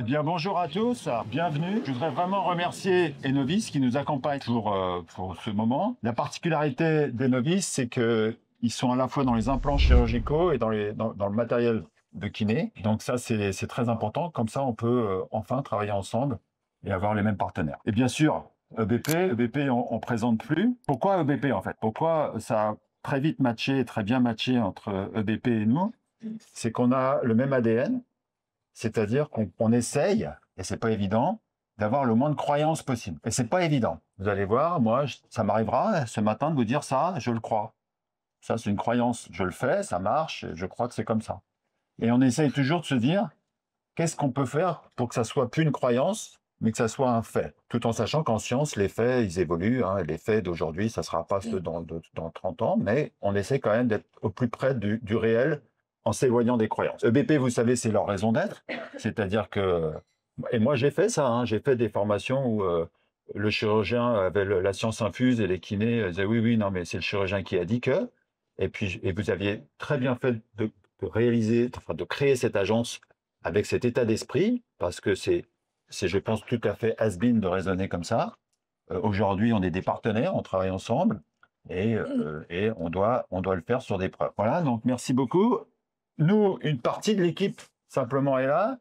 Eh bien, bonjour à tous, bienvenue. Je voudrais vraiment remercier Enovis qui nous accompagne pour ce moment. La particularité d'Enovis, c'est qu'ils sont à la fois dans les implants chirurgicaux et dans le matériel de kiné. Donc ça, c'est très important. Comme ça, on peut enfin travailler ensemble et avoir les mêmes partenaires. Et bien sûr, EBP, on ne présente plus. Pourquoi EBP en fait? Pourquoi ça a très vite matché, très bien matché entre EBP et nous? C'est qu'on a le même ADN. C'est-à-dire qu'on essaye, et c'est pas évident, d'avoir le moins de croyances possible. Et c'est pas évident. Vous allez voir, moi, ça m'arrivera ce matin de vous dire ça, je le crois. Ça, c'est une croyance. Je le fais, ça marche, et je crois que c'est comme ça. Et on essaye toujours de se dire, qu'est-ce qu'on peut faire pour que ça soit plus une croyance, mais que ça soit un fait. Tout en sachant qu'en science, les faits, ils évoluent. Hein, les faits d'aujourd'hui, ça sera pas ceux dans 30 ans, mais on essaie quand même d'être au plus près du réel en s'éloignant des croyances. EBP, vous savez, c'est leur raison d'être. C'est-à-dire que... Et moi, j'ai fait ça. Hein, j'ai fait des formations où le chirurgien avait la science infuse et les kinés disaient oui, oui, non, mais c'est le chirurgien qui a dit que... Et vous aviez très bien fait de réaliser, enfin, de créer cette agence avec cet état d'esprit, parce que je pense, tout à fait has-been de raisonner comme ça. Aujourd'hui, on est des partenaires, on travaille ensemble, et on doit le faire sur des preuves. Voilà, donc merci beaucoup. Nous, une partie de l'équipe, simplement, est là.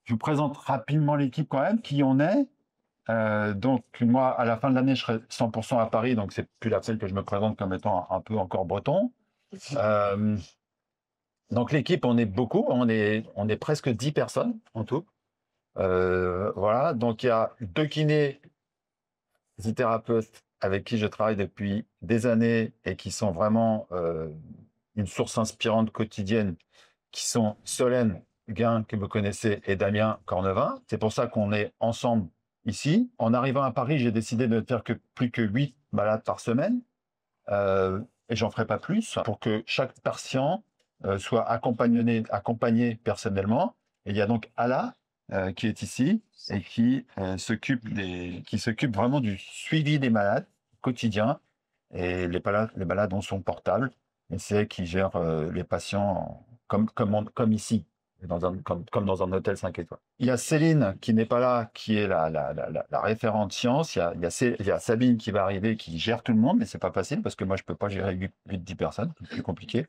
Je vous présente rapidement l'équipe quand même, qui on est. Donc, moi, à la fin de l'année, je serai 100% à Paris, donc c'est plus la peine que je me présente comme étant un peu encore breton. Donc, l'équipe, on est beaucoup, on est presque 10 personnes en tout. Voilà, donc il y a 2 kinésithérapeutes avec qui je travaille depuis des années et qui sont vraiment une source inspirante quotidienne, qui sont Solène Guin, que vous connaissez, et Damien Cornevin. C'est pour ça qu'on est ensemble ici. En arrivant à Paris, j'ai décidé de ne faire que plus que 8 malades par semaine, et j'en ferai pas plus, pour que chaque patient soit accompagné personnellement. Et il y a donc Ala qui est ici et qui s'occupe vraiment du suivi des malades quotidien. Et les malades ont son portable, et c'est elle qui gère les patients comme ici, comme dans un hôtel 5 étoiles. Il y a Céline qui n'est pas là, qui est la référente science. Il y a Sabine qui va arriver, qui gère tout le monde, mais c'est pas facile parce que moi, je peux pas gérer 8-10 personnes, c'est plus compliqué.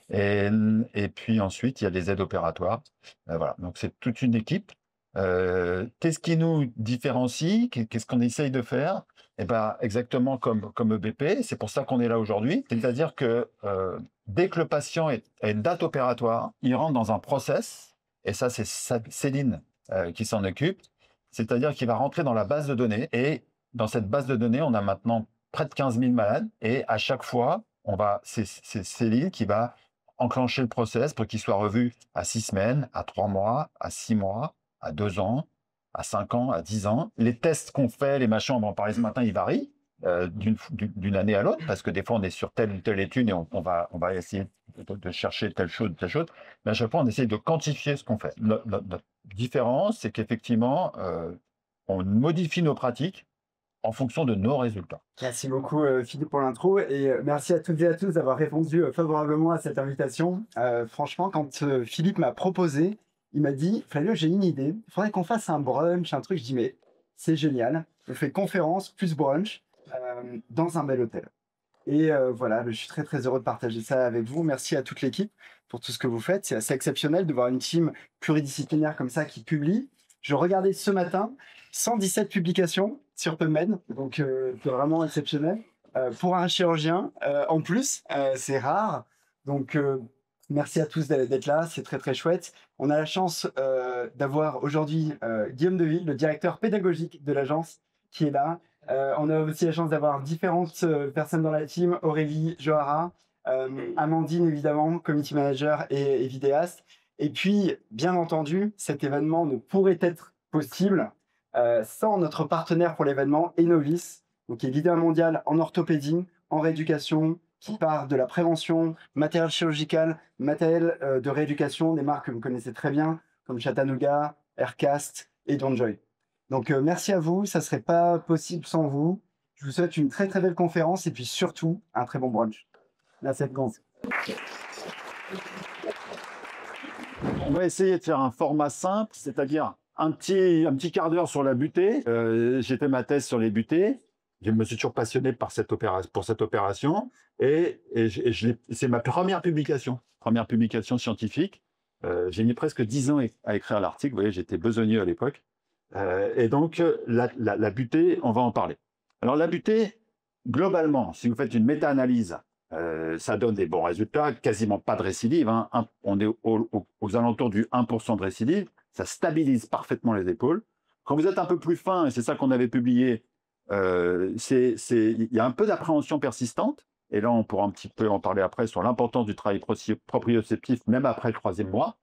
Et, et puis ensuite, il y a des aides opératoires. Voilà, donc c'est toute une équipe. Qu'est-ce qui nous différencie? Qu'est-ce qu'on essaye de faire? Eh ben, exactement comme EBP, c'est pour ça qu'on est là aujourd'hui. C'est-à-dire que dès que le patient a une date opératoire, il rentre dans un process, et ça, c'est Céline qui s'en occupe. C'est-à-dire qu'il va rentrer dans la base de données, et dans cette base de données, on a maintenant près de 15 000 malades, et à chaque fois, c'est Céline qui va enclencher le process pour qu'il soit revu à 6 semaines, à 3 mois, à 6 mois, à 2 ans, à 5 ans, à 10 ans. Les tests qu'on fait, les machins, on va en parler ce matin, ils varient d'une année à l'autre, parce que des fois, on est sur telle ou telle étude et on va essayer de chercher telle chose, telle chose. Mais à chaque fois, on essaye de quantifier ce qu'on fait. Notre différence, c'est qu'effectivement, on modifie nos pratiques en fonction de nos résultats. Merci beaucoup Philippe pour l'intro et merci à toutes et à tous d'avoir répondu favorablement à cette invitation. Franchement, quand Philippe m'a proposé, il m'a dit « Flavio, j'ai une idée, il faudrait qu'on fasse un brunch, un truc. » Je dis « Mais c'est génial, on fait conférence plus brunch dans un bel hôtel. » Et voilà, je suis très très heureux de partager ça avec vous. Merci à toute l'équipe pour tout ce que vous faites. C'est assez exceptionnel de voir une team pluridisciplinaire comme ça qui publie. Je regardais ce matin 117 publications sur PubMed, donc c'est vraiment exceptionnel. Pour un chirurgien, en plus, c'est rare. Donc merci à tous d'être là, c'est très très chouette. On a la chance d'avoir aujourd'hui Guillaume Deville, le directeur pédagogique de l'agence, qui est là. On a aussi la chance d'avoir différentes personnes dans la team, Aurélie, Johara, Amandine évidemment, community manager et vidéaste. Et puis, bien entendu, cet événement ne pourrait être possible sans notre partenaire pour l'événement, Enovis, donc qui est leader mondial en orthopédie, en rééducation, qui part de la prévention, matériel chirurgical, matériel de rééducation, des marques que vous connaissez très bien, comme Chattanooga, Aircast et DonJoy. Donc merci à vous, ça ne serait pas possible sans vous. Je vous souhaite une très très belle conférence et puis surtout un très bon brunch. Merci à tous. On va essayer de faire un format simple, c'est-à-dire un petit quart d'heure sur la butée. J'ai fait ma thèse sur les butées. Je me suis toujours passionné pour cette opération. C'est ma première publication scientifique. J'ai mis presque 10 ans à écrire l'article. Vous voyez, j'étais besogneux à l'époque. Et donc, la butée, on va en parler. Alors, la butée, globalement, si vous faites une méta-analyse, ça donne des bons résultats, quasiment pas de récidive. Hein. On est aux alentours du 1% de récidive. Ça stabilise parfaitement les épaules. Quand vous êtes un peu plus fin, et c'est ça qu'on avait publié, il y a un peu d'appréhension persistante. Et là, on pourra un petit peu en parler après sur l'importance du travail proprioceptif, même après le 3e mois.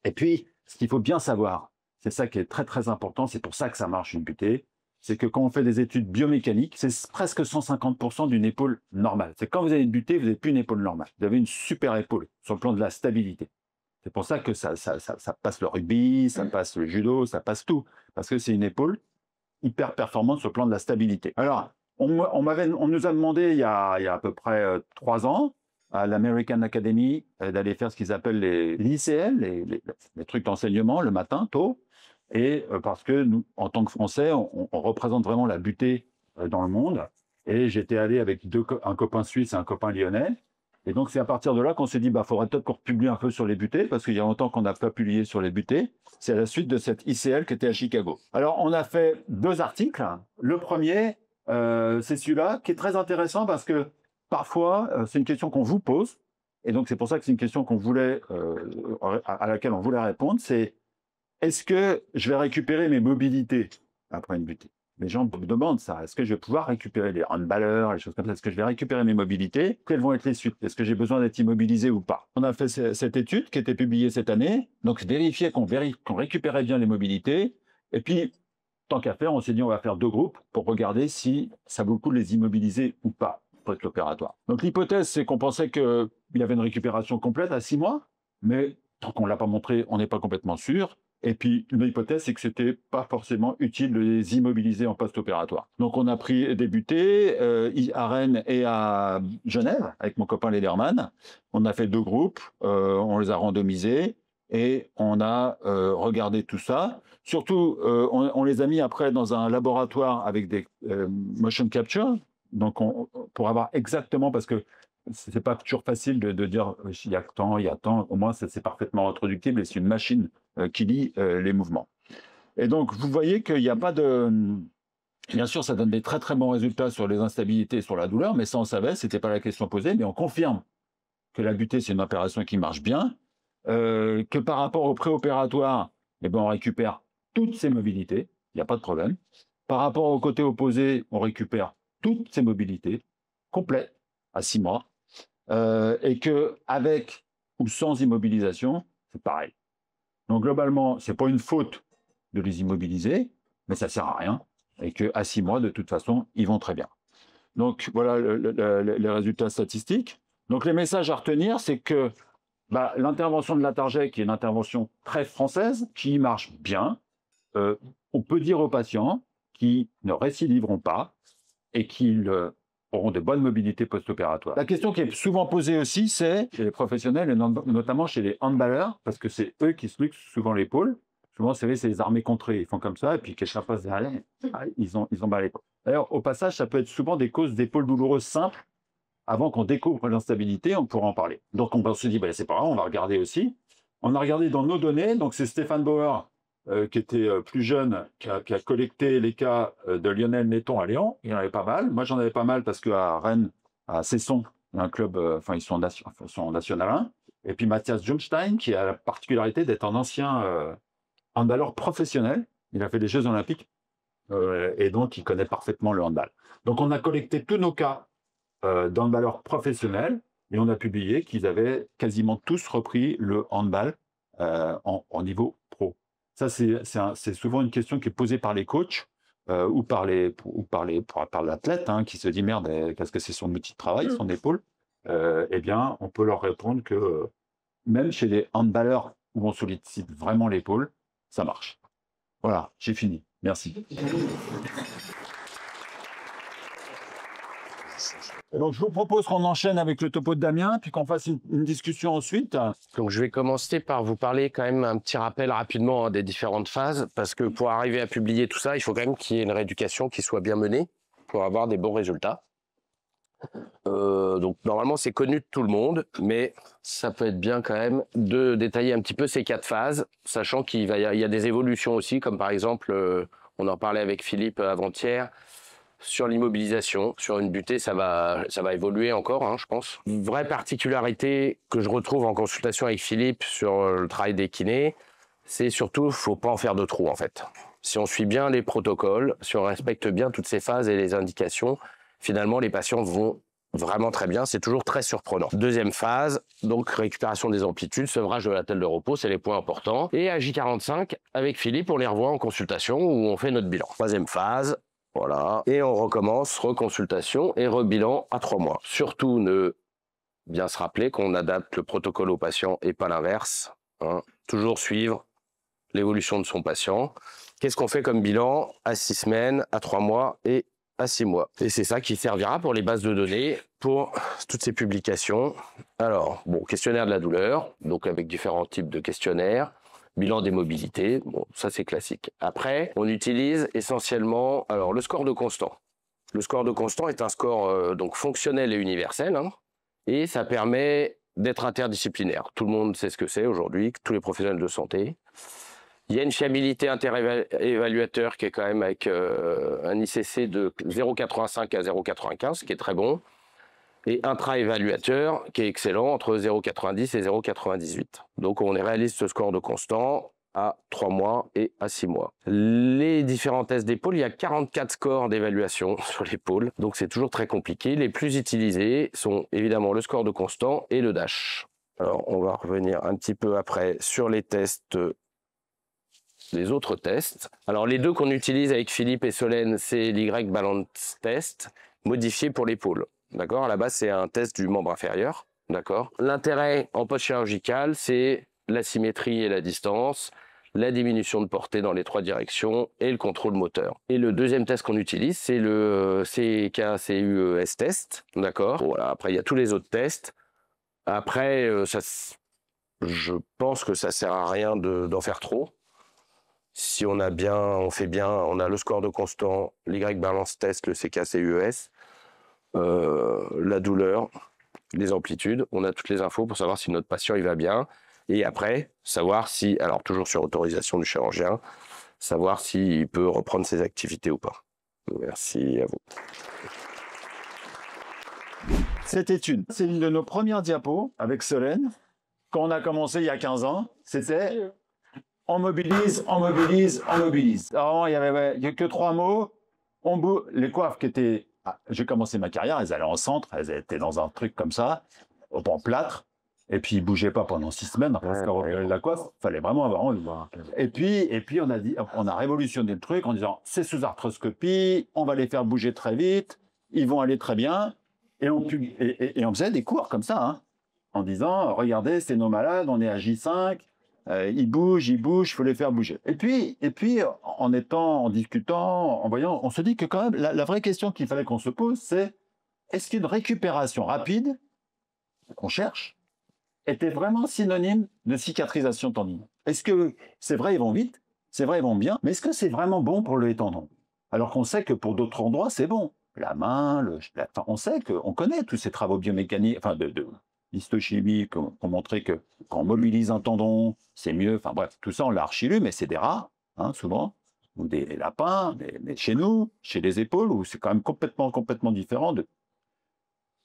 Et puis, ce qu'il faut bien savoir, c'est ça qui est très très important, c'est pour ça que ça marche une butée, c'est que quand on fait des études biomécaniques, c'est presque 150% d'une épaule normale. C'est quand vous avez une butée, vous n'avez plus une épaule normale. Vous avez une super épaule sur le plan de la stabilité. C'est pour ça que ça passe le rugby, ça passe le judo, ça passe tout. Parce que c'est une épaule hyper performante sur le plan de la stabilité. Alors, on nous a demandé il y a à peu près 3 ans à l'American Academy d'aller faire ce qu'ils appellent les ICL, les trucs d'enseignement le matin, tôt. Et parce que nous, en tant que Français, on représente vraiment la butée dans le monde. Et j'étais allé avec un copain suisse et un copain lyonnais. Et donc, c'est à partir de là qu'on s'est dit, bah, faudrait peut-être qu'on republie un peu sur les butées, parce qu'il y a longtemps qu'on n'a pas publié sur les butées. C'est à la suite de cette ICL qui était à Chicago. Alors, on a fait 2 articles. Le premier, c'est celui-là, qui est très intéressant parce que parfois, c'est une question qu'on vous pose. Et donc, c'est pour ça que c'est une question à laquelle on voulait répondre. C'est, est-ce que je vais récupérer mes mobilités après une butée? Les gens me demandent ça. Est-ce que je vais pouvoir récupérer les handballeurs, les choses comme ça? Est-ce que je vais récupérer mes mobilités? Quelles vont être les suites? Est-ce que j'ai besoin d'être immobilisé ou pas? On a fait cette étude qui a été publiée cette année. Donc, vérifier qu'on récupérait bien les mobilités. Et puis, tant qu'à faire, on s'est dit on va faire 2 groupes pour regarder si ça vaut le coup de les immobiliser ou pas post-opératoire. Donc, l'hypothèse, c'est qu'on pensait qu'il y avait une récupération complète à 6 mois. Mais tant qu'on ne l'a pas montré, on n'est pas complètement sûr. Et puis, l'hypothèse, c'est que c'était pas forcément utile de les immobiliser en post-opératoire. Donc, on a pris des butées à Rennes et à Genève, avec mon copain Lederman. On a fait 2 groupes, on les a randomisés et on a regardé tout ça. Surtout, on les a mis après dans un laboratoire avec des motion capture. Donc, pour avoir exactement, parce que c'est pas toujours facile de dire il y a tant, au moins c'est parfaitement reproductible et c'est une machine qui lit les mouvements. Et donc vous voyez qu'il n'y a pas de... Bien sûr, ça donne des très très bons résultats sur les instabilités et sur la douleur, mais ça on savait, c'était pas la question posée, mais on confirme que la butée c'est une opération qui marche bien, que par rapport au préopératoire, eh ben, on récupère toutes ces mobilités, il n'y a pas de problème. Par rapport au côté opposé, on récupère toutes ces mobilités complètes à 6 mois. Et qu'avec ou sans immobilisation, c'est pareil. Donc globalement, ce n'est pas une faute de les immobiliser, mais ça ne sert à rien. Et qu'à 6 mois, de toute façon, ils vont très bien. Donc voilà les résultats statistiques. Donc les messages à retenir, c'est que l'intervention de la Target, qui est une intervention très française, qui marche bien, on peut dire aux patients qui ne récidiveront pas et qu'ils auront de bonnes mobilités post-opératoires. La question qui est souvent posée aussi, c'est chez les professionnels, et notamment chez les handballeurs, parce que c'est eux qui se luxent souvent l'épaule. Souvent, c'est les armées contrées, ils font comme ça, et puis quelqu'un passe derrière, ils ont mal l'épaule. D'ailleurs, au passage, ça peut être souvent des causes d'épaules douloureuses simples. Avant qu'on découvre l'instabilité, on pourra en parler. Donc, on se dit, c'est pas grave, on va regarder aussi. On a regardé dans nos données, donc c'est Stéphane Bauer, qui était plus jeune, qui a collecté les cas de Lionel Netton à Lyon. Il y en avait pas mal. Moi, j'en avais pas mal parce qu'à Rennes, à Cesson, il y a un club, ils sont en National 1. Et puis Mathias Jungstein, qui a la particularité d'être un ancien handballeur professionnel. Il a fait des Jeux Olympiques et donc il connaît parfaitement le handball. Donc, on a collecté tous nos cas d'handballeurs professionnels et on a publié qu'ils avaient quasiment tous repris le handball en niveau pro. Ça, c'est souvent une question qui est posée par les coachs ou par l'athlète qui se dit merde, qu'est-ce que c'est son outil de travail, son épaule? Eh bien, on peut leur répondre que même chez les handballeurs où on sollicite vraiment l'épaule, ça marche. Voilà, j'ai fini. Merci. Donc, je vous propose qu'on enchaîne avec le topo de Damien, puis qu'on fasse une discussion ensuite. Donc, je vais commencer par vous parler quand même un petit rappel rapidement des différentes phases, parce que pour arriver à publier tout ça, il faut quand même qu'il y ait une rééducation qui soit bien menée pour avoir des bons résultats. Donc, normalement, c'est connu de tout le monde, mais ça peut être bien quand même de détailler un petit peu ces 4 phases, sachant qu'il y a des évolutions aussi, comme par exemple, on en parlait avec Philippe avant-hier, sur l'immobilisation, sur une butée, ça va évoluer encore, hein, je pense. Une vraie particularité que je retrouve en consultation avec Philippe sur le travail des kinés, c'est surtout, il ne faut pas en faire de trop, en fait. Si on suit bien les protocoles, si on respecte bien toutes ces phases et les indications, finalement, les patients vont vraiment très bien. C'est toujours très surprenant. Deuxième phase, donc récupération des amplitudes, sevrage de la telle de repos, c'est les points importants. Et à J45, avec Philippe, on les revoit en consultation où on fait notre bilan. Troisième phase, voilà. Et on recommence, reconsultation et rebilan à 3 mois. Surtout, ne bien se rappeler qu'on adapte le protocole au patient et pas l'inverse. Hein. Toujours suivre l'évolution de son patient. Qu'est-ce qu'on fait comme bilan à 6 semaines, à 3 mois et à 6 mois. Et c'est ça qui servira pour les bases de données, pour toutes ces publications. Alors, bon, questionnaire de la douleur, donc avec différents types de questionnaires. Bilan des mobilités, bon, ça c'est classique. Après, on utilise essentiellement le score de constant. Le score de constant est un score donc fonctionnel et universel, hein, et ça permet d'être interdisciplinaire. Tout le monde sait ce que c'est aujourd'hui, tous les professionnels de santé. Il y a une fiabilité interévaluateur qui est quand même avec un ICC de 0,85 à 0,95, qui est très bon, et intra-évaluateur qui est excellent, entre 0,90 et 0,98. Donc on réalise ce score de constant à 3 mois et à 6 mois. Les différents tests d'épaule, il y a 44 scores d'évaluation sur l'épaule, donc c'est toujours très compliqué. Les plus utilisés sont évidemment le score de constant et le DASH. Alors on va revenir un petit peu après sur les tests, les autres tests. Alors les deux qu'on utilise avec Philippe et Solène, c'est l'Y Balance Test, modifié pour l'épaule. D'accord. À la base, c'est un test du membre inférieur. D'accord. L'intérêt en post-chirurgical, c'est la symétrie et la distance, la diminution de portée dans les 3 directions et le contrôle moteur. Et le deuxième test qu'on utilise, c'est le CKCUES test. D'accord. Voilà. Après, il y a tous les autres tests. Après, je pense que ça sert à rien d'en faire trop. Si on fait bien, on a le score de constant, l'Y Balance Test, le CKCUES, la douleur, les amplitudes, on a toutes les infos pour savoir si notre patient il va bien. Et après, savoir si, alors toujours sur autorisation du chirurgien, savoir s'il peut reprendre ses activités ou pas. Merci à vous. Cette étude, c'est une de nos premières diapos avec Solène. Quand on a commencé il y a 15 ans, c'était on mobilise, on mobilise, on mobilise. Alors, il y a que 3 mots. Les coiffes qui étaient... j'ai commencé ma carrière, elles allaient en centre, elles étaient dans un truc comme ça, en plâtre, et puis ils ne bougeaient pas pendant 6 semaines, parce que la coiffe, il fallait vraiment avoir envie. Et puis on a révolutionné le truc en disant, c'est sous arthroscopie, on va les faire bouger très vite, ils vont aller très bien, et on faisait des cours comme ça, hein, en disant, regardez, c'est nos malades, on est à J5, ils bougent, il faut les faire bouger. Et puis, en discutant, en voyant, on se dit que quand même, la vraie question qu'il fallait qu'on se pose, c'est est-ce qu'une récupération rapide, qu'on cherche, était vraiment synonyme de cicatrisation tendinienne? Est-ce que c'est vrai, ils vont vite, c'est vrai, ils vont bien, mais est-ce que c'est vraiment bon pour le tendon? Alors qu'on sait que pour d'autres endroits, c'est bon. La main, on connaît tous ces travaux biomécaniques, l'histochimie qui ont montré que quand on mobilise un tendon, c'est mieux. Enfin bref, tout ça, on l'a archi-lu, mais c'est des rats, hein, souvent, ou des lapins, mais chez nous, chez les épaules, où c'est quand même complètement différent.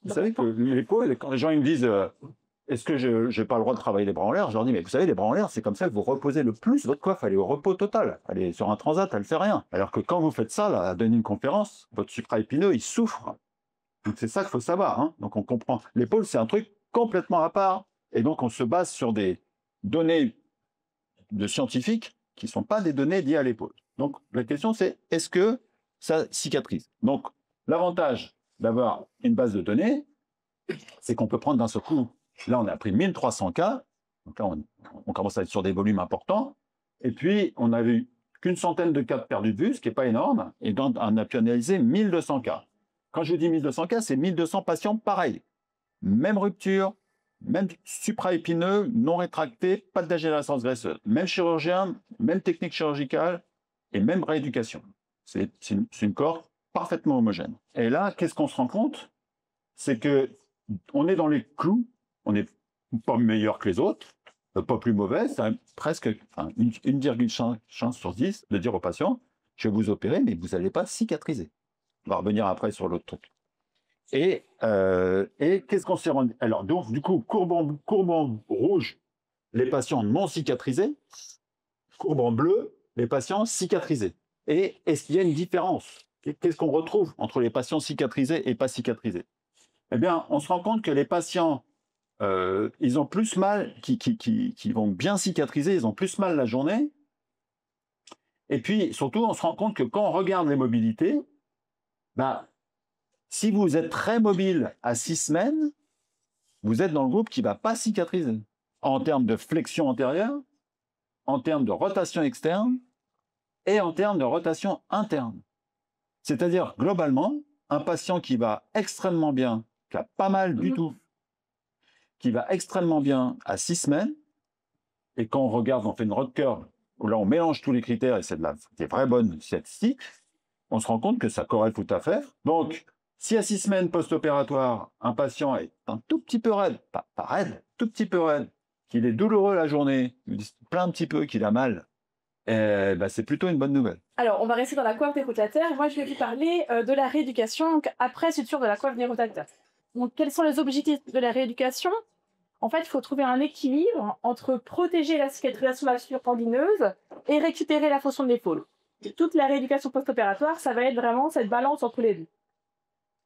Vous savez que l'épaule, quand les gens ils me disent est-ce que je n'ai pas le droit de travailler les bras en l'air, je leur dis mais vous savez, les bras en l'air, c'est comme ça que vous reposez le plus votre coiffe, elle est au repos total. Elle est sur un transat, elle ne fait rien. Alors que quand vous faites ça, là, à donner une conférence, votre supraépineux, il souffre. Donc c'est ça qu'il faut savoir. Hein. Donc on comprend. L'épaule, c'est un truc complètement à part. Et donc, on se base sur des données de scientifiques qui ne sont pas des données liées à l'épaule. Donc, la question, c'est est-ce que ça cicatrise? Donc, l'avantage d'avoir une base de données, c'est qu'on peut prendre d'un seul coup. Là, on a pris 1300 cas. Donc là, on commence à être sur des volumes importants. Et puis, on n'a vu qu'une centaine de cas de perdu de vue, ce qui n'est pas énorme. Et donc, on a pu analyser 1200 cas. quand je dis 1200 cas, c'est 1200 patients pareils. Même rupture, même supraépineux, non rétracté, pas de dégénérescence graisseuse. Même chirurgien, même technique chirurgicale et même rééducation. C'est une cohorte parfaitement homogène. Et là, qu'est-ce qu'on se rend compte? C'est que on est dans les clous, on n'est pas meilleur que les autres, pas plus mauvais, c'est presque une virgule chance sur 10 de dire au patient, je vais vous opérer, mais vous n'allez pas cicatriser. On va revenir après sur l'autre truc. Et qu'est-ce qu'on s'est rendu? Alors, donc, du coup, courbe en rouge, les patients non cicatrisés, courbe en bleu, les patients cicatrisés. Et est-ce qu'il y a une différence? Qu'est-ce qu'on retrouve entre les patients cicatrisés et pas cicatrisés? Eh bien, on se rend compte que les patients, ils ont plus mal, qui vont bien cicatriser, ils ont plus mal la journée. Et puis, surtout, on se rend compte que quand on regarde les mobilités, ben, si vous êtes très mobile à 6 semaines, vous êtes dans le groupe qui ne va pas cicatriser. En termes de flexion antérieure, en termes de rotation externe et en termes de rotation interne. C'est-à-dire, globalement, un patient qui va extrêmement bien, qui a pas mal du tout, qui va extrêmement bien à 6 semaines, et quand on regarde, on fait une road curve, où là on mélange tous les critères, et c'est des vraies bonnes statistiques, on se rend compte que ça corrèle tout à fait. Donc, si à 6 semaines post-opératoire, un patient est un tout petit peu raide, pas raide, tout petit peu raide, qu'il est douloureux la journée, qu'il plaint un petit peu, qu'il a mal, c'est plutôt une bonne nouvelle. Alors, on va rester dans la coiffe des rotateurs. Moi, je vais vous parler de la rééducation après suture de la coiffe des rotateurs. Donc, quels sont les objectifs de la rééducation? En fait, il faut trouver un équilibre entre protéger la cicatrisation de la suture tendineuse et récupérer la flexion de l'épaule. Toute la rééducation post-opératoire, ça va être vraiment cette balance entre les deux.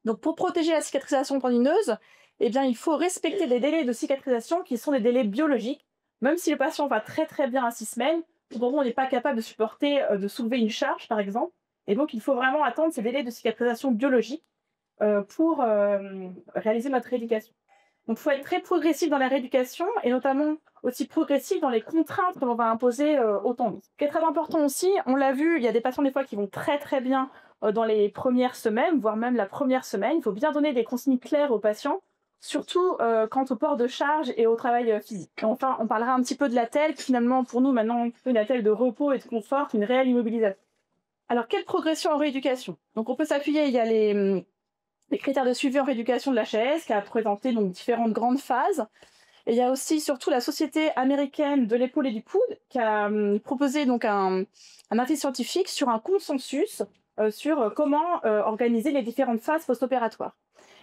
Donc, pour protéger la cicatrisation tendineuse, eh bien, il faut respecter des délais de cicatrisation qui sont des délais biologiques. Même si le patient va très très bien à 6 semaines, au moment où on n'est pas capable de supporter, de soulever une charge, par exemple. Et donc, il faut vraiment attendre ces délais de cicatrisation biologique pour réaliser notre rééducation. Donc, il faut être très progressif dans la rééducation et notamment aussi progressif dans les contraintes que l'on va imposer au tendon. Ce qui est très important aussi, on l'a vu, il y a des patients des fois qui vont très très bien dans les premières semaines, voire même la première semaine. Il faut bien donner des consignes claires aux patients, surtout quant au port de charge et au travail physique. Et enfin, on parlera un petit peu de l'attelle, qui finalement pour nous maintenant une attelle de repos et de confort, une réelle immobilisation. Alors, quelle progression en rééducation? Donc, on peut s'appuyer, il y a les critères de suivi en rééducation de l'HAS, qui a présenté donc différentes grandes phases. Et il y a aussi surtout la Société américaine de l'épaule et du coude, qui a proposé donc un avis scientifique sur un consensus sur comment organiser les différentes phases post-opératoires.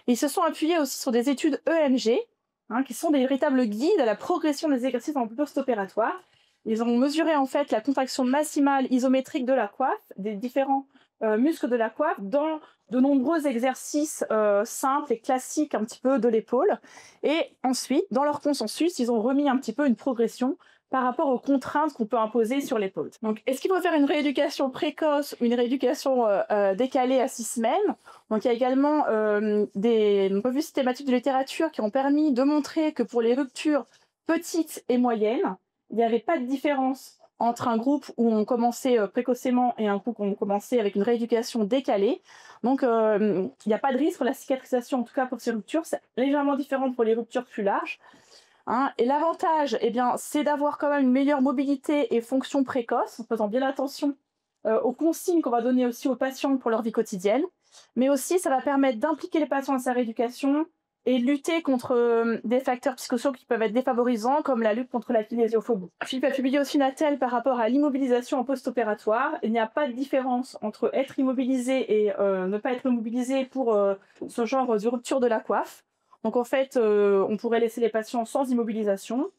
Ils se sont appuyés aussi sur des études EMG, qui sont des véritables guides à la progression des exercices en post-opératoire. Ils ont mesuré en fait la contraction maximale isométrique de la coiffe, des différents muscles de la coiffe, dans de nombreux exercices simples et classiques un petit peu de l'épaule. Et ensuite, dans leur consensus, ils ont remis un petit peu une progression par rapport aux contraintes qu'on peut imposer sur l'épaule. Donc, est-ce qu'il faut faire une rééducation précoce ou une rééducation décalée à 6 semaines? Donc, il y a également des revues systématiques de littérature qui ont permis de montrer que pour les ruptures petites et moyennes, il n'y avait pas de différence entre un groupe où on commençait précocement et un groupe où on commençait avec une rééducation décalée. Donc, il n'y a pas de risque pour la cicatrisation, en tout cas pour ces ruptures. C'est légèrement différent pour les ruptures plus larges. Et l'avantage, c'est d'avoir quand même une meilleure mobilité et fonction précoce, en faisant bien attention aux consignes qu'on va donner aussi aux patients pour leur vie quotidienne. Mais aussi, ça va permettre d'impliquer les patients dans sa rééducation et lutter contre des facteurs psychosociaux qui peuvent être défavorisants, comme la lutte contre la kinésiophobie. Philippe a publié aussi une attelle par rapport à l'immobilisation en post-opératoire. Il n'y a pas de différence entre être immobilisé et ne pas être immobilisé pour ce genre de rupture de la coiffe. Donc en fait, on pourrait laisser les patients sans immobilisation.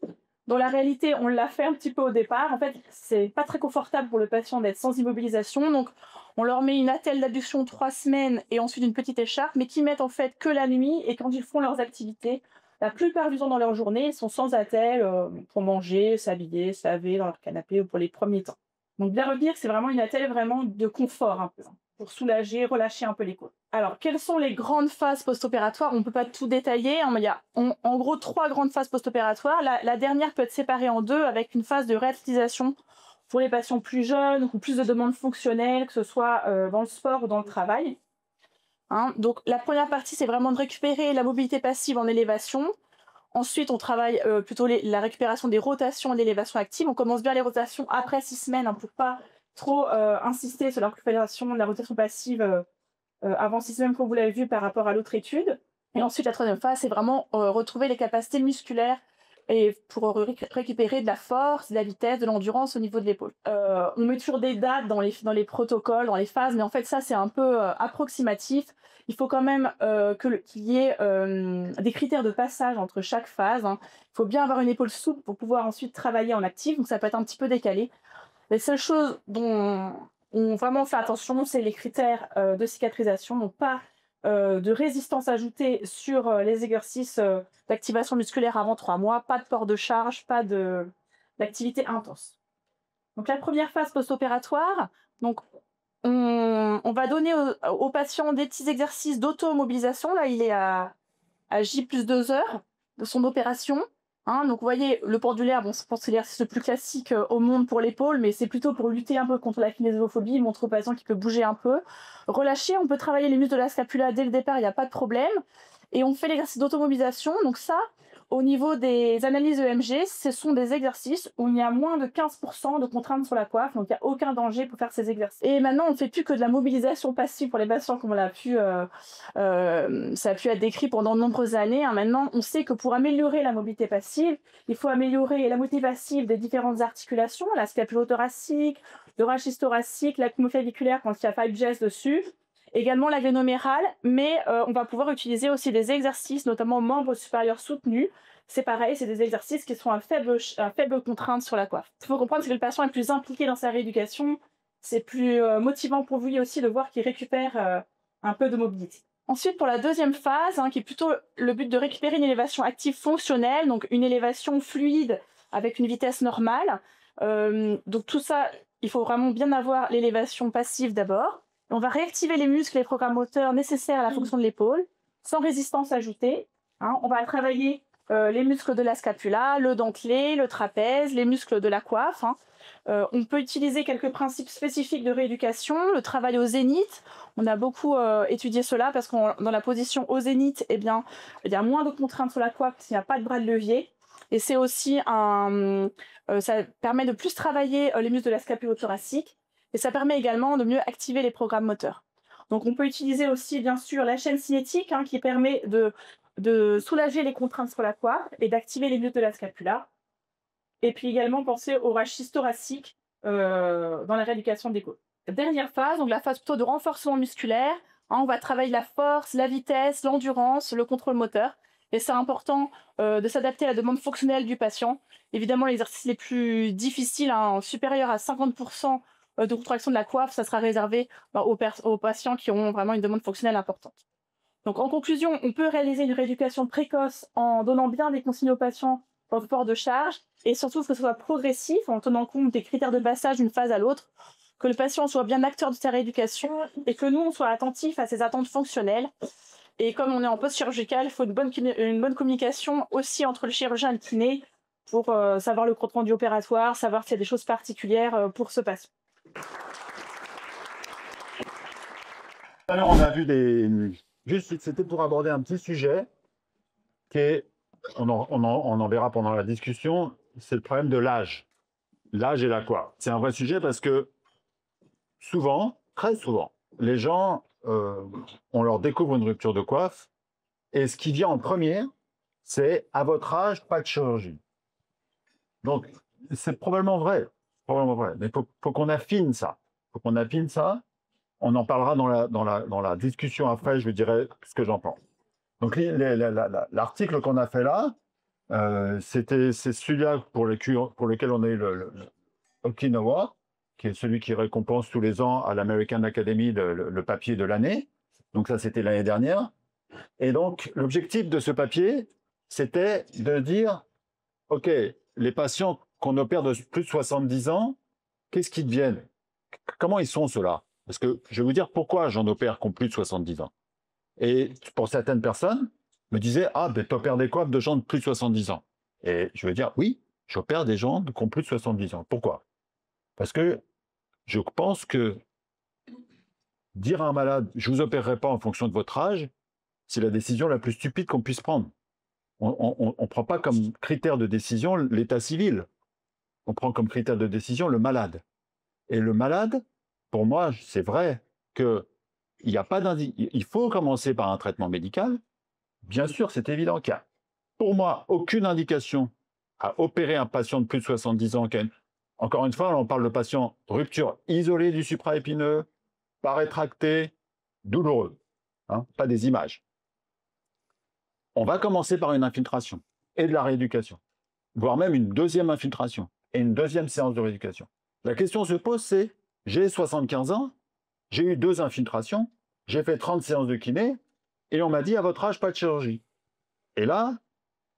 Dans la réalité, on l'a fait un petit peu au départ. En fait, c'est pas très confortable pour le patient d'être sans immobilisation. Donc, on leur met une attelle d'abduction 3 semaines et ensuite une petite écharpe, mais qui mettent en fait que la nuit et quand ils font leurs activités. La plupart du temps dans leur journée, ils sont sans attelle pour manger, s'habiller, se laver dans leur canapé ou pour les premiers temps. Donc, bien retenir, c'est vraiment une attelle vraiment de confort un peu, pour soulager, relâcher un peu les côtes. Alors, quelles sont les grandes phases post-opératoires? On ne peut pas tout détailler. Il y a en gros 3 grandes phases post-opératoires. La dernière peut être séparée en 2 avec une phase de réathlétisation pour les patients plus jeunes ou plus de demandes fonctionnelles, que ce soit dans le sport ou dans le travail. hein. Donc la première partie, c'est vraiment de récupérer la mobilité passive en élévation. Ensuite, on travaille plutôt la récupération des rotations et l'élévation active. On commence bien les rotations après 6 semaines, hein, pour pas trop insister sur la récupération de la rotation passive avant 6 semaines, comme vous l'avez vu par rapport à l'autre étude. Et ensuite, la troisième phase, c'est vraiment retrouver les capacités musculaires et pour récupérer de la force, de la vitesse, de l'endurance au niveau de l'épaule. On met toujours des dates dans les protocoles, dans les phases, mais en fait, ça, c'est un peu approximatif. Il faut quand même qu'il y ait des critères de passage entre chaque phase, hein. Il faut bien avoir une épaule souple pour pouvoir ensuite travailler en actif, donc ça peut être un petit peu décalé. Les seules choses dont on vraiment fait attention, c'est les critères de cicatrisation, donc pas de résistance ajoutée sur les exercices d'activation musculaire avant 3 mois, pas de port de charge, pas d'activité intense. Donc la première phase post-opératoire, donc on va donner au patient des petits exercices d'automobilisation. Là, il est à J plus 2 heures de son opération. Hein, donc, vous voyez, le pendulaire, bon, je pense que c'est l'exercice le plus classique au monde pour l'épaule, mais c'est plutôt pour lutter un peu contre la kinésiophobie. Il montre au patient qu'il peut bouger un peu. Relâcher, on peut travailler les muscles de la scapula dès le départ, il n'y a pas de problème. Et on fait l'exercice d'automobilisation. Donc ça, au niveau des analyses EMG, ce sont des exercices où il y a moins de 15% de contraintes sur la coiffe, donc il n'y a aucun danger pour faire ces exercices. Et maintenant, on ne fait plus que de la mobilisation passive pour les patients, comme ça a pu être décrit pendant de nombreuses années, hein. Maintenant, on sait que pour améliorer la mobilité passive, il faut améliorer la mobilité passive des différentes articulations, la scapulo-thoracique, le rachis thoracique, la claviculaire quand il y a 5GS dessus, également la glénomérale, mais on va pouvoir utiliser aussi des exercices, notamment membres supérieurs soutenus. C'est pareil, c'est des exercices qui sont à faible contrainte sur la coiffe. Il faut comprendre que le patient est plus impliqué dans sa rééducation, c'est plus motivant pour lui aussi de voir qu'il récupère un peu de mobilité. Ensuite, pour la deuxième phase, hein, qui est plutôt le but de récupérer une élévation active fonctionnelle, donc une élévation fluide avec une vitesse normale. Donc tout ça, il faut vraiment bien avoir l'élévation passive d'abord. On va réactiver les muscles et les programmes moteurs nécessaires à la fonction de l'épaule, sans résistance ajoutée. Hein. On va travailler les muscles de la scapula, le dentelé, le trapèze, les muscles de la coiffe. Hein. On peut utiliser quelques principes spécifiques de rééducation, le travail au zénith. On a beaucoup étudié cela parce que dans la position au zénith, eh bien, il y a moins de contraintes sur la coiffe parce qu'il n'y a pas de bras de levier. Et c'est aussi ça permet de plus travailler les muscles de la scapulo-thoracique. Et ça permet également de mieux activer les programmes moteurs. Donc on peut utiliser aussi bien sûr la chaîne cinétique, hein, qui permet de soulager les contraintes sur la coiffe et d'activer les muscles de la scapula. Et puis également penser au rachis thoracique dans la rééducation des côtes. Dernière phase, donc la phase plutôt de renforcement musculaire. Hein, on va travailler la force, la vitesse, l'endurance, le contrôle moteur. Et c'est important de s'adapter à la demande fonctionnelle du patient. Évidemment, les exercices les plus difficiles, hein, supérieurs à 50% de contraction de la coiffe, ça sera réservé aux patients qui ont vraiment une demande fonctionnelle importante. Donc en conclusion, on peut réaliser une rééducation précoce en donnant bien des consignes aux patients pour le port de charge et surtout que ce soit progressif en tenant compte des critères de passage d'une phase à l'autre, que le patient soit bien acteur de sa rééducation et que nous, on soit attentifs à ses attentes fonctionnelles. Et comme on est en post-chirurgical, il faut une bonne communication aussi entre le chirurgien et le kiné pour savoir le compte rendu opératoire, savoir s'il y a des choses particulières pour ce patient. Alors, on a vu juste, c'était pour aborder un petit sujet qui est, on en verra pendant la discussion, c'est le problème de l'âge. L'âge et la coiffe. C'est un vrai sujet parce que souvent, très souvent, les gens, on leur découvre une rupture de coiffe et ce qui vient en premier, c'est à votre âge, pas de chirurgie. Donc, c'est probablement vrai. Mais il faut qu'on affine ça. On en parlera dans la discussion après, je vous dirai ce que j'en pense. Donc, l'article qu'on a fait là, c'est celui-là pour lequel on a eu le Okinawa, qui est celui qui récompense tous les ans à l'American Academy le papier de l'année. Donc ça, c'était l'année dernière. Et donc, l'objectif de ce papier, c'était de dire, OK, les patients qu'on opère de plus de 70 ans, qu'est-ce qu'ils deviennent? Comment ils sont, ceux-là? Parce que je vais vous dire pourquoi j'en opère qui ont plus de 70 ans. Et pour certaines personnes, me disaient, ah, ben, tu opères des coiffes de gens de plus de 70 ans. Et je veux dire, oui, j'opère des gens qui ont plus de 70 ans. Pourquoi? Parce que je pense que dire à un malade, je ne vous opérerai pas en fonction de votre âge, c'est la décision la plus stupide qu'on puisse prendre. On ne prend pas comme critère de décision l'état civil. On prend comme critère de décision le malade. Et le malade, pour moi, c'est vrai qu'il n'y a pas il faut commencer par un traitement médical. Bien sûr, c'est évident qu'il n'y a, pour moi, aucune indication à opérer un patient de plus de 70 ans. Encore une fois, on parle de patient rupture isolée du supraépineux, pas rétracté, douloureux, hein, pas des images. On va commencer par une infiltration et de la rééducation, voire même une deuxième infiltration et une deuxième séance de rééducation. La question se pose, c'est, j'ai 75 ans, j'ai eu 2 infiltrations, j'ai fait 30 séances de kiné, et on m'a dit, à votre âge, pas de chirurgie. Et là,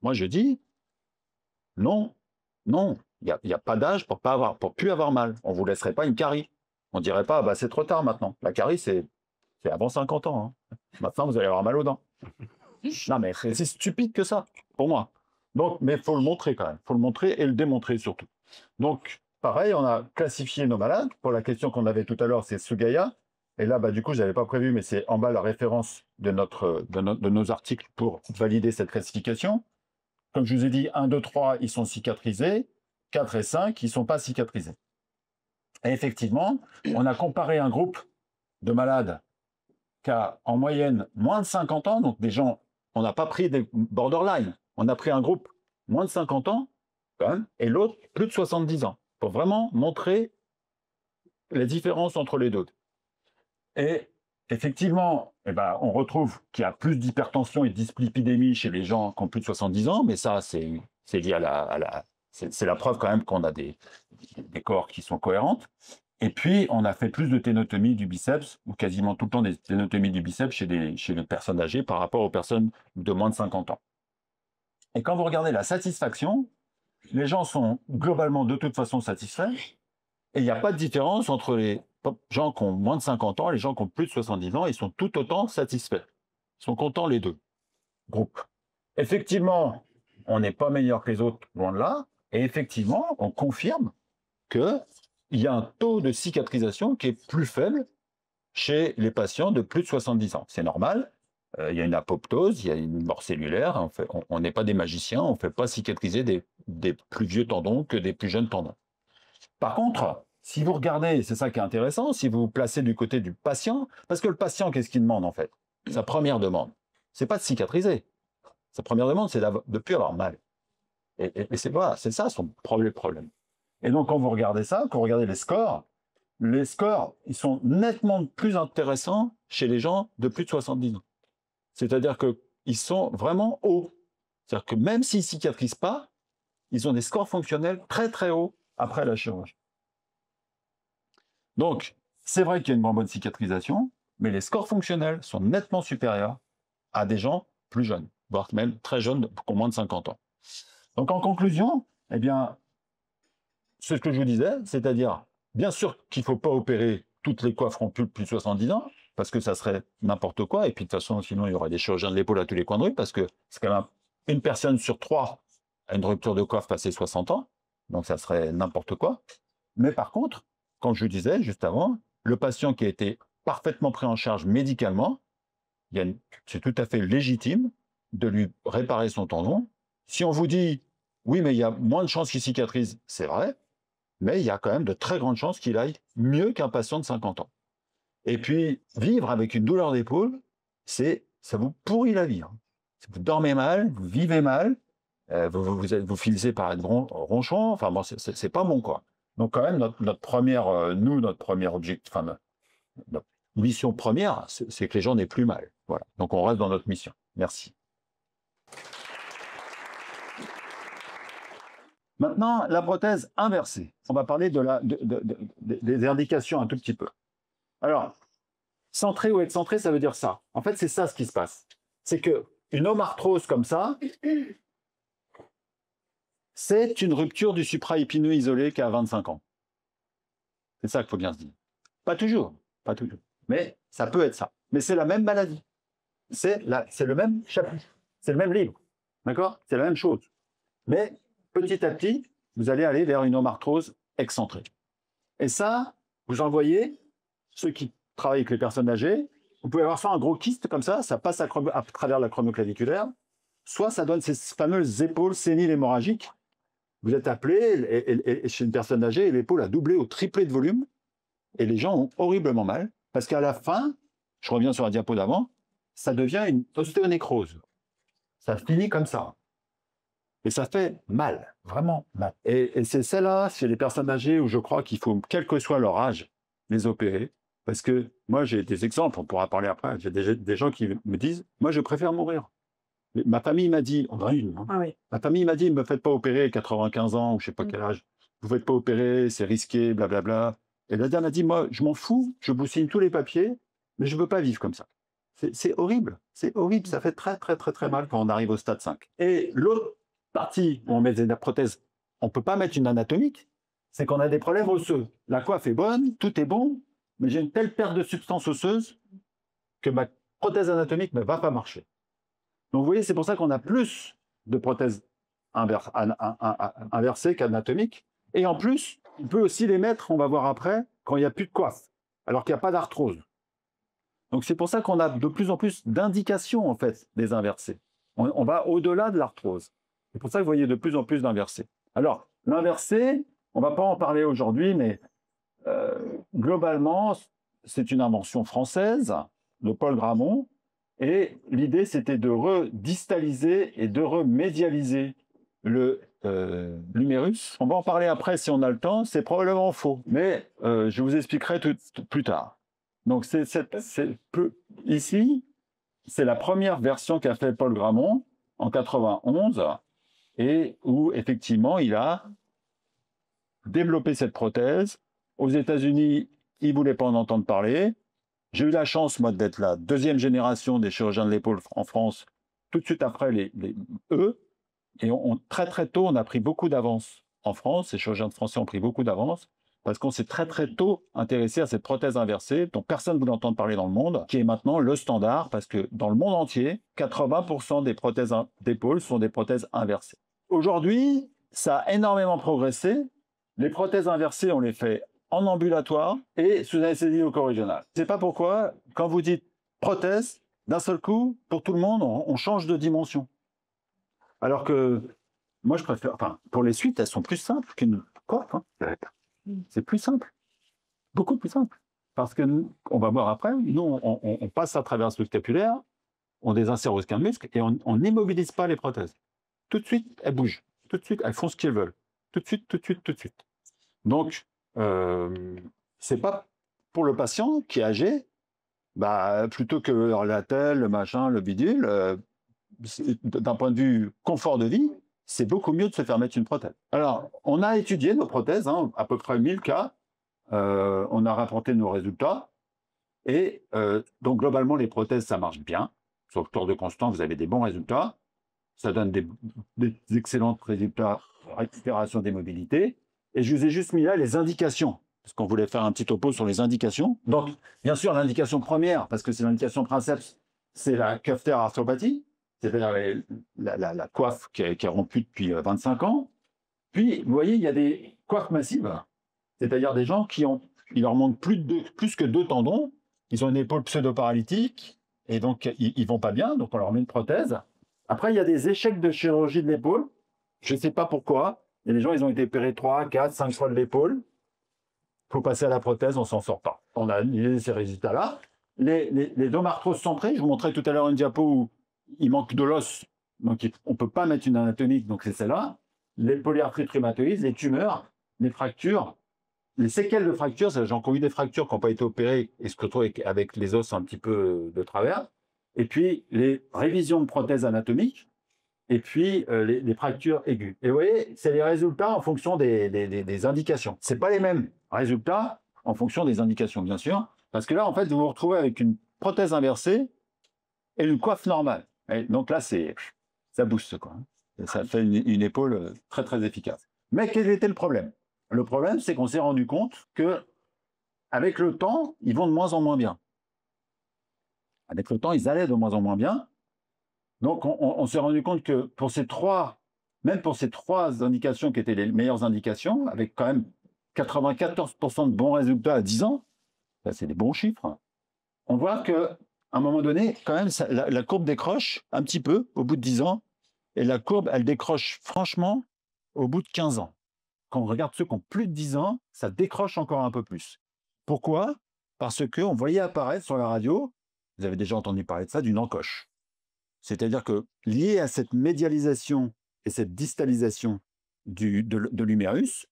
moi je dis, non, non, il n'y a pas d'âge pour plus avoir mal. On ne vous laisserait pas une carie. On ne dirait pas, bah, c'est trop tard maintenant. La carie, c'est avant 50 ans. Hein. Maintenant, vous allez avoir mal aux dents. Non, mais c'est stupide que ça, pour moi. Donc, mais il faut le montrer quand même. Il faut le montrer et le démontrer surtout. Donc, pareil, on a classifié nos malades. Pour la question qu'on avait tout à l'heure, c'est Sugaya. Et là, bah, du coup, je n'avais pas prévu, mais c'est en bas la référence de nos articles pour valider cette classification. Comme je vous ai dit, 1, 2, 3, ils sont cicatrisés. 4 et 5, ils ne sont pas cicatrisés. Et effectivement, on a comparé un groupe de malades qui a en moyenne moins de 50 ans, donc des gens, on n'a pas pris des borderline, on a pris un groupe moins de 50 ans, quand même, et l'autre plus de 70 ans, pour vraiment montrer les différences entre les deux. Et effectivement, eh ben, on retrouve qu'il y a plus d'hypertension et de dyslipidémie chez les gens qui ont plus de 70 ans, mais ça, c'est lié c'est la preuve quand même qu'on a des corps qui sont cohérentes. Et puis, on a fait plus de ténotomie du biceps, ou quasiment tout le temps des ténotomies du biceps chez les personnes âgées par rapport aux personnes de moins de 50 ans. Et quand vous regardez la satisfaction, les gens sont globalement de toute façon satisfaits, et il n'y a pas de différence entre les gens qui ont moins de 50 ans et les gens qui ont plus de 70 ans, ils sont tout autant satisfaits. Ils sont contents les deux groupes. Effectivement, on n'est pas meilleur que les autres, loin de là, et effectivement, on confirme qu'il y a un taux de cicatrisation qui est plus faible chez les patients de plus de 70 ans. C'est normal, il y a une apoptose, il y a une mort cellulaire, on n'est pas des magiciens, on ne fait pas cicatriser des plus vieux tendons que des plus jeunes tendons. Par contre, si vous regardez, c'est ça qui est intéressant, si vous vous placez du côté du patient, parce que le patient, qu'est-ce qu'il demande en fait? Sa première demande, c'est pas de cicatriser. Sa première demande, c'est de ne plus avoir mal. Et c'est ça son problème. Et donc, quand vous regardez ça, quand vous regardez les scores, ils sont nettement plus intéressants chez les gens de plus de 70 ans. C'est-à-dire qu'ils sont vraiment hauts. C'est-à-dire que même s'ils ne cicatrisent pas, ils ont des scores fonctionnels très très hauts après la chirurgie. Donc, c'est vrai qu'il y a une moins bonne cicatrisation, mais les scores fonctionnels sont nettement supérieurs à des gens plus jeunes, voire même très jeunes, qui ont moins de 50 ans. Donc, en conclusion, eh bien, c'est ce que je vous disais, c'est-à-dire, bien sûr qu'il ne faut pas opérer toutes les coiffes rompues de plus de 70 ans, parce que ça serait n'importe quoi, et puis de toute façon, sinon, il y aurait des chirurgiens de l'épaule à tous les coins de rue, parce que c'est quand même une personne sur 3 a une rupture de coiffe passé 60 ans, donc ça serait n'importe quoi. Mais par contre, comme je disais juste avant, le patient qui a été parfaitement pris en charge médicalement, c'est tout à fait légitime de lui réparer son tendon. Si on vous dit, oui, mais il y a moins de chances qu'il cicatrise, c'est vrai, mais il y a quand même de très grandes chances qu'il aille mieux qu'un patient de 50 ans. Et puis, vivre avec une douleur d'épaule, ça vous pourrit la vie. Hein. Vous dormez mal, vous vivez mal, vous finissez par être ronchon, enfin bon, c'est pas bon, quoi. Donc quand même, notre première objectif, enfin, notre mission première, c'est que les gens n'aient plus mal. Voilà. Donc on reste dans notre mission. Merci. Maintenant, la prothèse inversée. On va parler des indications un tout petit peu. Alors, centré ou excentré, ça veut dire ça. En fait, c'est ça ce qui se passe. C'est qu'une omarthrose comme ça, c'est une rupture du supraépineux isolé qui a 25 ans. C'est ça qu'il faut bien se dire. Pas toujours, mais ça peut être ça. Mais c'est la même maladie. C'est le même chapitre. C'est le même livre. D'accord? C'est la même chose. Mais petit à petit, vous allez aller vers une omarthrose excentrée. Et ça, vous en voyez, ceux qui travaille avec les personnes âgées, vous pouvez avoir soit un gros kyste comme ça passe à travers la chromio-claviculaire, soit ça donne ces fameuses épaules séniles hémorragiques. Vous êtes appelé, et chez une personne âgée, l'épaule a doublé ou triplé de volume, et les gens ont horriblement mal, parce qu'à la fin, je reviens sur la diapo d'avant, ça devient une ostéonécrose. Ça finit comme ça. Et ça fait mal, vraiment mal. Et c'est celle-là, chez les personnes âgées, où je crois qu'il faut, quel que soit leur âge, les opérer. Parce que moi, j'ai des exemples, on pourra parler après, j'ai des gens qui me disent, moi, je préfère mourir. Ma famille m'a dit, ma famille m'a dit, ne me faites pas opérer à 95 ans, ou je ne sais pas quel âge, vous ne faites pas opérer, c'est risqué, blablabla. Et la dame a dit, moi, je m'en fous, je vous signe tous les papiers, mais je ne veux pas vivre comme ça. C'est horrible, ça fait très, très, très, très mal quand on arrive au stade 5. Et l'autre partie où on met des prothèses, on ne peut pas mettre une anatomique, c'est qu'on a des problèmes osseux. La coiffe est bonne, tout est bon, mais j'ai une telle perte de substance osseuse que ma prothèse anatomique ne va pas marcher. Donc vous voyez, c'est pour ça qu'on a plus de prothèses inversées qu'anatomiques. Et en plus, on peut aussi les mettre, on va voir après, quand il n'y a plus de coiffe, alors qu'il n'y a pas d'arthrose. Donc c'est pour ça qu'on a de plus en plus d'indications, en fait, des inversés. On va au-delà de l'arthrose. C'est pour ça que vous voyez de plus en plus d'inversés. Alors, l'inversé, on ne va pas en parler aujourd'hui, mais globalement, c'est une invention française de Paul Gramont. Et l'idée, c'était de redistaliser et de remédialiser l'humérus. On va en parler après si on a le temps. C'est probablement faux, mais je vous expliquerai plus tard. Donc, ici, c'est la première version qu'a fait Paul Gramont en 91 et où, effectivement, il a développé cette prothèse. Aux États-Unis, il ne voulait pas en entendre parler. J'ai eu la chance, moi, d'être la deuxième génération des chirurgiens de l'épaule en France, tout de suite après eux. Et très, très tôt, on a pris beaucoup d'avance en France. Les chirurgiens français ont pris beaucoup d'avance parce qu'on s'est très, très tôt intéressé à cette prothèse inversée dont personne ne voulait entendre parler dans le monde, qui est maintenant le standard parce que dans le monde entier, 80% des prothèses d'épaule sont des prothèses inversées. Aujourd'hui, ça a énormément progressé. Les prothèses inversées, on les fait en ambulatoire et sous anesthésie loco-régionale. Je ne sais pas pourquoi, quand vous dites prothèse, d'un seul coup, pour tout le monde, on change de dimension. Alors que moi, je préfère... Enfin, pour les suites, elles sont plus simples qu'une coiffe. Hein. C'est plus simple. Beaucoup plus simple. Parce que, on va voir après, nous, on passe à travers ce scapulaire, on désinsère aucun muscle et on n'immobilise pas les prothèses. Tout de suite, elles bougent. Tout de suite, elles font ce qu'elles veulent. Tout de suite, tout de suite, tout de suite. Donc, c'est pas pour le patient qui est âgé, plutôt que la telle, le machin, le bidule, d'un point de vue confort de vie, c'est beaucoup mieux de se faire mettre une prothèse. Alors, on a étudié nos prothèses, hein, à peu près 1000 cas, on a rapporté nos résultats, et donc globalement, les prothèses, ça marche bien. Sur le tour de constant, vous avez des bons résultats, ça donne des excellents résultats de récupération des mobilités. Et je vous ai juste mis là les indications, parce qu'on voulait faire un petit topo sur les indications. Donc, bien sûr, l'indication première, parce que c'est l'indication princeps, c'est la cuff tear arthropathie, c'est-à-dire la coiffe qui est rompue depuis 25 ans. Puis, vous voyez, il y a des coiffes massives, c'est-à-dire des gens il leur manque plus que 2 tendons, ils ont une épaule pseudo-paralytique, et donc ils vont pas bien, donc on leur met une prothèse. Après, il y a des échecs de chirurgie de l'épaule, je ne sais pas pourquoi. Il y a des gens, ils ont été opérés 3, 4, 5 fois de l'épaule. Il faut passer à la prothèse, on ne s'en sort pas. On a analysé ces résultats-là. Les domarthroses centrées, je vous montrais tout à l'heure une diapo où il manque de l'os, donc on ne peut pas mettre une anatomique, donc c'est celle-là. Les polyarthrites rhumatoïdes, les tumeurs, les fractures, les séquelles de fractures, c'est les gens qui ont eu des fractures qui n'ont pas été opérées et se retrouvent avec les os un petit peu de travers. Et puis les révisions de prothèses anatomiques. Et puis les fractures aiguës. Et vous voyez, c'est les résultats en fonction des indications. Ce n'est pas les mêmes résultats en fonction des indications, bien sûr, parce que là, en fait, vous vous retrouvez avec une prothèse inversée et une coiffe normale. Et donc là, ça booste, quoi. Et ça fait une épaule très, très efficace. Mais quel était le problème? Le problème, c'est qu'on s'est rendu compte qu'avec le temps, ils vont de moins en moins bien. Avec le temps, ils allaient de moins en moins bien. Donc, on s'est rendu compte que même pour ces 3 indications qui étaient les meilleures indications, avec quand même 94% de bons résultats à 10 ans, ça c'est des bons chiffres, on voit qu'à un moment donné, quand même, la courbe décroche un petit peu au bout de 10 ans, et la courbe, elle décroche franchement au bout de 15 ans. Quand on regarde ceux qui ont plus de 10 ans, ça décroche encore un peu plus. Pourquoi? Parce qu'on voyait apparaître sur la radio, vous avez déjà entendu parler de ça, d'une encoche. C'est-à-dire que lié à cette médialisation et cette distalisation de l'humérus,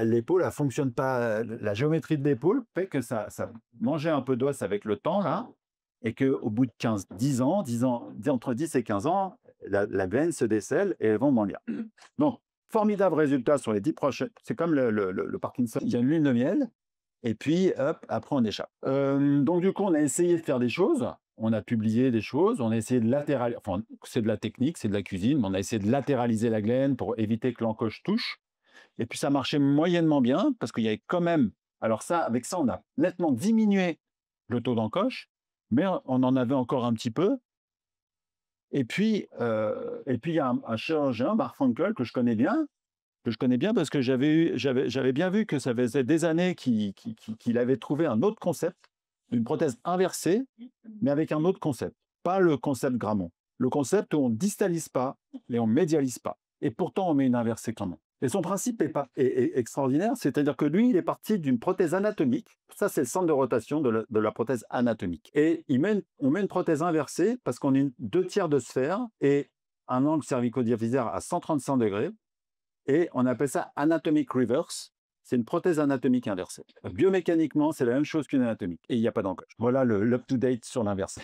l'épaule, elle ne fonctionne pas. La géométrie de l'épaule fait que ça mangeait un peu d'os avec le temps, là, et qu'au bout de 10 ans, entre 10 et 15 ans, la veine se décèle et elles vont dans l'IA. Donc, formidable résultat sur les 10 prochaines. C'est comme le Parkinson. Il y a une lune de miel, et puis, hop, après, on échappe. Donc, du coup, on a essayé de faire des choses. On a publié des choses. On a essayé de latéraliser. Enfin, c'est de la technique, c'est de la cuisine, mais on a essayé de latéraliser la glène pour éviter que l'encoche touche. Et puis, ça marchait moyennement bien, parce qu'il y avait quand même... Alors ça, avec ça, on a nettement diminué le taux d'encoche, mais on en avait encore un petit peu. Et puis, il y a un chirurgien, Mark Frankel, que je connais bien parce que j'avais bien vu que ça faisait des années qu'il avait trouvé un autre concept, une prothèse inversée, mais avec un autre concept. Pas le concept Grammont. Le concept où on ne distalise pas et on ne médialise pas. Et pourtant, on met une inversée quand même. Et son principe est extraordinaire, c'est-à-dire que lui, il est parti d'une prothèse anatomique. Ça, c'est le centre de rotation de la prothèse anatomique. Et on met une prothèse inversée parce qu'on est 2/3 de sphère et un angle cervico-diaphysaire à 135 degrés. Et on appelle ça anatomic reverse. C'est une prothèse anatomique inversée. Biomécaniquement, c'est la même chose qu'une anatomique. Et il n'y a pas d'encoche. Voilà l'up-to-date sur l'inversé.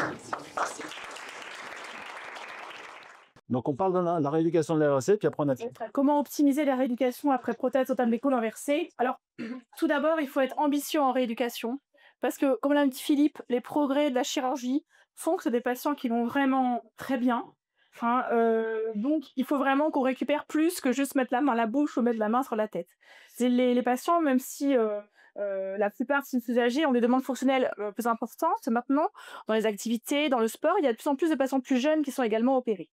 Donc, on parle de la rééducation de l'RAC, puis après, on a... Comment optimiser la rééducation après prothèse totale d'épaule inversée? Alors, tout d'abord, il faut être ambitieux en rééducation. Parce que, comme l'a dit Philippe, les progrès de la chirurgie font que c'est des patients qui vont vraiment très bien. Donc, il faut vraiment qu'on récupère plus que juste mettre la main à la bouche ou mettre la main sur la tête. Les patients, même si la plupart de ces usagers ont des demandes fonctionnelles plus importantes, maintenant, dans les activités, dans le sport, il y a de plus en plus de patients plus jeunes qui sont également opérés.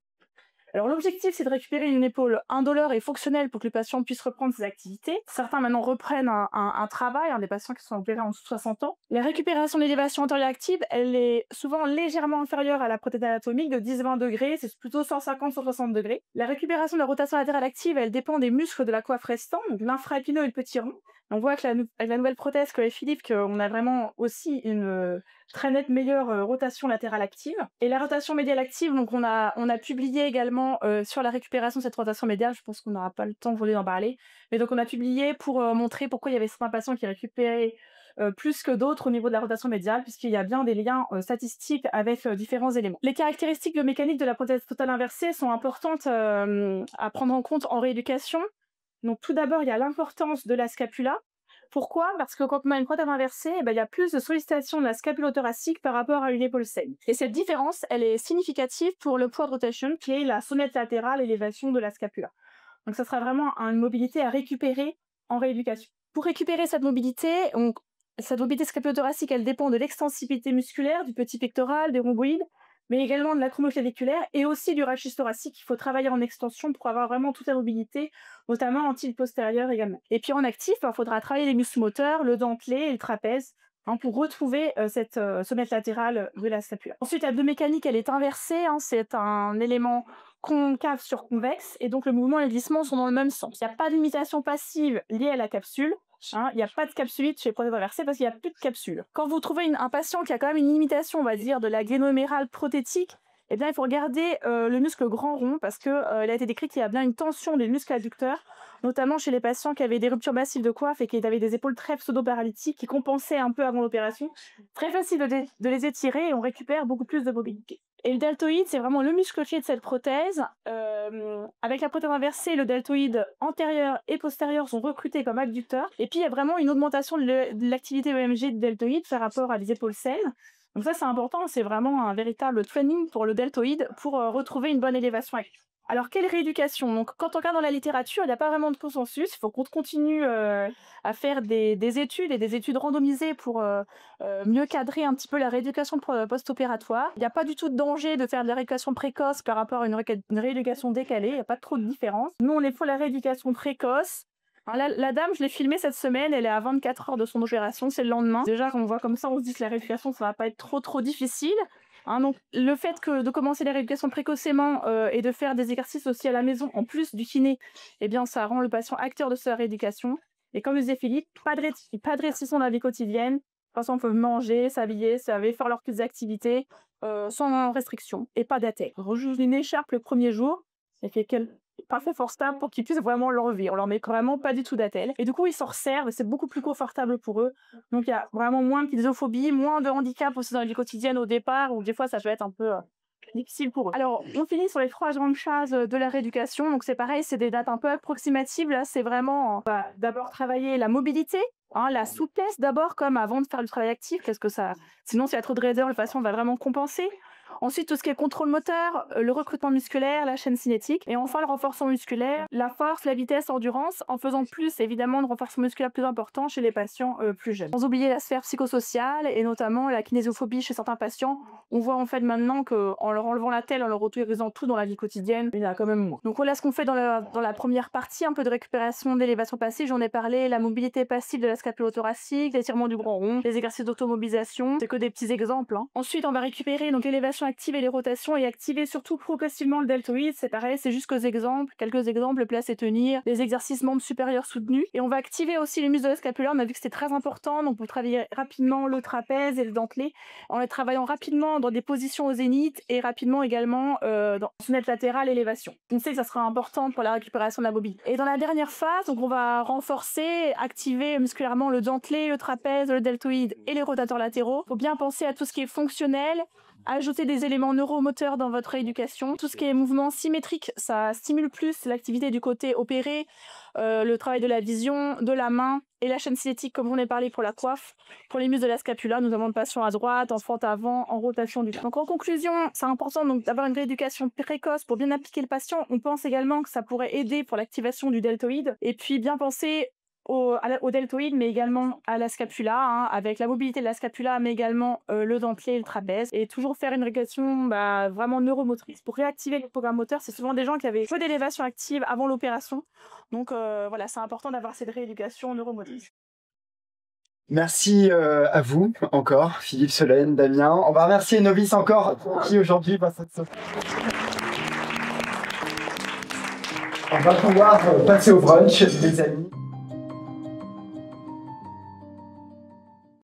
Alors l'objectif, c'est de récupérer une épaule indolore et fonctionnelle pour que le patient puisse reprendre ses activités. Certains maintenant reprennent un travail, des patients qui sont opérés en dessous de 60 ans. La récupération de l'élévation antérieure active, elle est souvent légèrement inférieure à la prothèse anatomique de 10-20 degrés, c'est plutôt 150-160 degrés. La récupération de la rotation latérale active, elle dépend des muscles de la coiffe restante, donc l'infraépineux et le petit rond. On voit que avec la nouvelle prothèse que Philippe, qu'on a vraiment aussi une très nette meilleure rotation latérale active. Et la rotation médiale active, donc on a publié également sur la récupération de cette rotation médiale, je pense qu'on n'aura pas le temps aujourd'hui d'en parler, mais donc on a publié pour montrer pourquoi il y avait certains patients qui récupéraient plus que d'autres au niveau de la rotation médiale, puisqu'il y a bien des liens statistiques avec différents éléments. Les caractéristiques biomécaniques de la prothèse totale inversée sont importantes à prendre en compte en rééducation. Donc tout d'abord, il y a l'importance de la scapula. Pourquoi? Parce que quand on a une prothèse inversée, il y a plus de sollicitation de la scapulothoracique par rapport à une épaule saine. Et cette différence, elle est significative pour le poids de rotation, qui est la sonnette latérale, élévation de la scapula. Donc ça sera vraiment une mobilité à récupérer en rééducation. Pour récupérer cette mobilité scapulothoracique, elle dépend de l'extensivité musculaire, du petit pectoral, des rhomboïdes, mais également de l'acromioclaviculaire et aussi du rachis thoracique. Il faut travailler en extension pour avoir vraiment toute la mobilité, notamment en tilt postérieur également. Et puis en actif, il faudra travailler les muscles moteurs, le dentelé et le trapèze pour retrouver cette sonnette latérale de la scapula. Ensuite, la biomécanique, elle est inversée. C'est un élément concave sur convexe et donc le mouvement et le glissement sont dans le même sens. Il n'y a pas d'imitation passive liée à la capsule. Il n'y a pas de capsulite chez les prothèses inversées parce qu'il n'y a plus de capsule. Quand vous trouvez un patient qui a quand même une imitation, on va dire, de la glénomérale prothétique, eh bien, il faut regarder le muscle grand rond parce qu'il a été décrit qu'il y a bien une tension des muscles adducteurs, notamment chez les patients qui avaient des ruptures massives de coiffe et qui avaient des épaules très pseudo-paralytiques qui compensaient un peu avant l'opération. Très facile de les étirer et on récupère beaucoup plus de mobilité. Et le deltoïde, c'est vraiment le muscle clé de cette prothèse. Avec la prothèse inversée, le deltoïde antérieur et postérieur sont recrutés comme adducteurs. Et puis, il y a vraiment une augmentation de l'activité EMG du deltoïde par rapport à des épaules saines. Donc ça, c'est important. C'est vraiment un véritable training pour le deltoïde pour retrouver une bonne élévation active. Alors, quelle rééducation? Donc, quand on regarde dans la littérature, il n'y a pas vraiment de consensus. Il faut qu'on continue à faire des études et des études randomisées pour mieux cadrer un petit peu la rééducation post-opératoire. Il n'y a pas du tout de danger de faire de la rééducation précoce par rapport à une rééducation décalée. Il n'y a pas trop de différence. Nous, on est pour la rééducation précoce Alors la dame, je l'ai filmée cette semaine, elle est à 24 heures de son opération, c'est le lendemain. Déjà, quand on voit comme ça, on se dit que la rééducation, ça va pas être trop difficile. Hein, donc, le fait de commencer la rééducation précocement et de faire des exercices aussi à la maison, en plus du kiné, eh bien, ça rend le patient acteur de sa rééducation. Et comme le disait Philippe, pas de restriction dans la vie quotidienne. De toute façon, on peut manger, s'habiller, faire leurs petites activités sans restriction et pas d'attelle. Rejoue une écharpe le premier jour et parfait fort stable pour qu'ils puissent vraiment l'enlever. On leur met vraiment pas du tout d'attelle. Et du coup, ils s'en resservent, c'est beaucoup plus confortable pour eux. Donc, il y a vraiment moins de kinésiophobie, moins de handicap aussi dans la vie quotidienne au départ, où des fois, ça peut être un peu difficile pour eux. Alors, on finit sur les 3 grandes phases de la rééducation. Donc, c'est pareil, c'est des dates un peu approximatives. Là, c'est vraiment d'abord travailler la mobilité, hein, la souplesse d'abord, comme avant de faire du travail actif, parce que sinon, s'il y a trop de raideur, le patient va vraiment compenser. Ensuite, tout ce qui est contrôle moteur, le recrutement musculaire, la chaîne cinétique. Et enfin, le renforcement musculaire, la force, la vitesse, l'endurance, en faisant plus, évidemment, de renforcement musculaire plus important chez les patients plus jeunes. Sans oublier la sphère psychosociale et notamment la kinésiophobie chez certains patients. On voit en fait maintenant qu'en leur enlevant la telle, en leur autorisant tout dans la vie quotidienne, il y en a quand même moins. Donc voilà ce qu'on fait dans la première partie, un peu de récupération d'élévation passive. J'en ai parlé, la mobilité passive de la scapulo-thoracique, l'étirement du grand rond, les exercices d'automobilisation. C'est que des petits exemples. Hein. Ensuite, on va récupérer donc l'élévation activer les rotations et activer surtout progressivement le deltoïde. C'est pareil, c'est juste quelques exemples, place et tenir, les exercices membres supérieurs soutenus. Et on va activer aussi les muscles de la scapula. On a vu que c'était très important, donc vous travaillez rapidement le trapèze et le dentelé en les travaillant rapidement dans des positions au zénith et rapidement également dans fenêtre latérale élévation. On sait que ça sera important pour la récupération de la mobilité. Et dans la dernière phase, donc on va renforcer, activer musculairement le dentelé, le trapèze, le deltoïde et les rotateurs latéraux. Il faut bien penser à tout ce qui est fonctionnel, ajouter des éléments neuromoteurs dans votre rééducation. Tout ce qui est mouvement symétrique, ça stimule plus l'activité du côté opéré, le travail de la vision, de la main et la chaîne cinétique, comme on a parlé pour la coiffe. Pour les muscles de la scapula, nous avons le patient à droite, en fente avant, en rotation du. Donc en conclusion, c'est important donc d'avoir une rééducation précoce pour bien appliquer le patient. On pense également que ça pourrait aider pour l'activation du deltoïde. Et puis bien penser au deltoïde, mais également à la scapula, hein, avec la mobilité de la scapula, mais également le dentelé et le trapèze. Et toujours faire une rééducation vraiment neuromotrice. Pour réactiver le programme moteur, c'est souvent des gens qui avaient peu d'élévation active avant l'opération. Donc voilà, c'est important d'avoir cette rééducation neuromotrice. Merci à vous encore, Philippe, Solène, Damien. On va remercier Novice encore, qui aujourd'hui passe cette soirée. On va pouvoir passer au brunch, les amis.